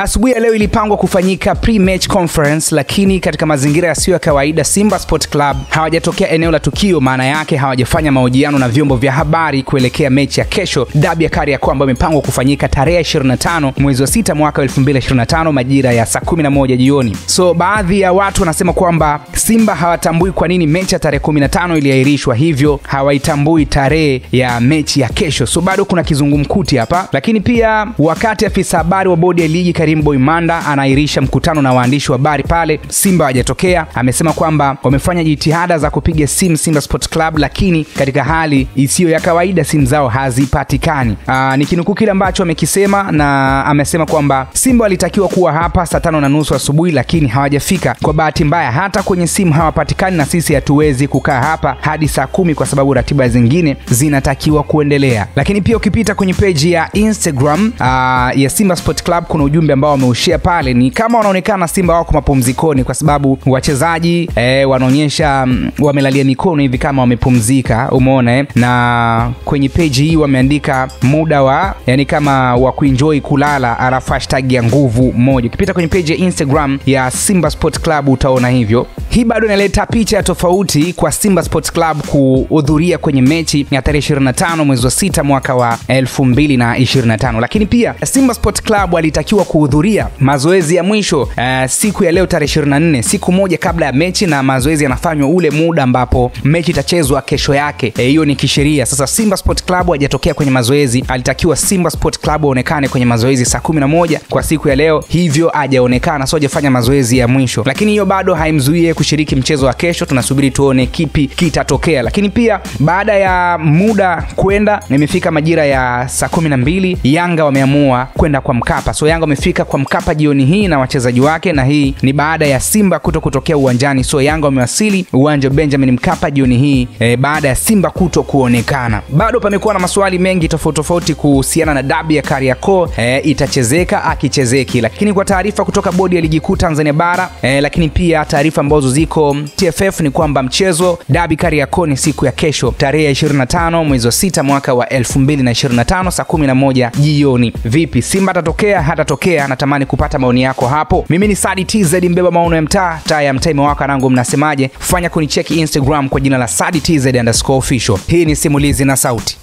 Asubuhi ya leo ilipangwa kufanyika pre-match conference, lakini katika mazingira yasiyo ya kawaida Simba Sport Club hawajatokea eneo la tukio. Maana yake hawajafanya mahojiano na vyombo vya habari kuelekea mechi ya kesho, dabi ya Kariakoo ambayo imepangwa kufanyika tarehe 25 mwezi wa 6 mwaka 2025 majira ya saa 11 jioni. So baadhi ya watu wanasema kwamba Simba hawatambui kwa nini mechi ya tarehe 15 iliahirishwa, hivyo hawaitambui tarehe ya mechi ya kesho. So bado kuna kizungumkuti hapa. Lakini pia wakati afisa habari wa bodi ya ligi Karim Boimanda anaahirisha mkutano na waandishi wa habari pale Simba hawajatokea, amesema kwamba wamefanya jitihada za kupiga simu Simba Sport Club, lakini katika hali isiyo ya kawaida simu zao hazipatikani. Nikinukuu kile ambacho amekisema, na amesema kwamba Simba walitakiwa kuwa hapa saa 5:30 asubuhi lakini hawajafika. Kwa bahati mbaya hata kwenye simu hawapatikani, na sisi hatuwezi kukaa hapa hadi saa 10 kwa sababu ratiba zingine zinatakiwa kuendelea. Lakini pia ukipita kwenye page ya Instagram ya Simba Sport Club kuna ujumbe ambao wameushare pale, ni kama wanaonekana Simba wako mapumzikoni, kwa sababu wachezaji wanaonyesha wamelalia mikono hivi kama wamepumzika, umeona na kwenye page hii wameandika muda wa yani kama wa kuenjoy kulala, alafu hashtag ya nguvu moja. Ukipita kwenye page ya Instagram ya Simba Sport Club utaona hivyo. Hii bado inaleta picha tofauti kwa Simba Sport Club kuhudhuria kwenye mechi ya tarehe 25 mwezi wa 6 mwaka wa 2025. Lakini pia Simba Sport Club walitakiwa kuhudhuria mazoezi ya mwisho siku ya leo tarehe 24, siku moja kabla ya mechi, na mazoezi yanafanywa ule muda ambapo mechi itachezwa kesho yake. Hiyo ni kisheria. Sasa Simba Sport Club hajatokea kwenye mazoezi. Alitakiwa Simba Sport Club aonekane kwenye mazoezi saa 11 kwa siku ya leo, hivyo hajaonekana, so hajafanya mazoezi ya mwisho. Lakini hiyo bado haimzuie kushiriki mchezo wa kesho. Tunasubiri tuone kipi kitatokea. Lakini pia baada ya muda kwenda, imefika majira ya saa 12, Yanga wameamua kwenda kwa Mkapa. So Yanga wamefika kwa Mkapa jioni hii na wachezaji wake, na hii ni baada ya Simba kutokea uwanjani. So Yanga wamewasili uwanja Benjamin Mkapa jioni hii baada ya Simba kuonekana. Bado pamekuwa na maswali mengi tofauti kuhusiana na dabi ya Kariakoo, itachezeka akichezeki. Lakini kwa taarifa kutoka bodi ya ligi kuu Tanzania bara, lakini pia taarifa ambazo ziko TFF ni kwamba mchezo dabi Kariakoo ni siku ya kesho tarehe 25 mwezi wa 6 mwaka wa 2025 saa 11 jioni. Vipi, Simba atatokea hatatokea? Natamani kupata maoni yako hapo. Mimi ni Sadi TZ, mbeba maono ya mtaa, taa ya mtaa imewaka. Nangu mnasemaje? Fanya kunicheki Instagram kwa jina la Sadi TZ_official. Hii ni Simulizi na Sauti.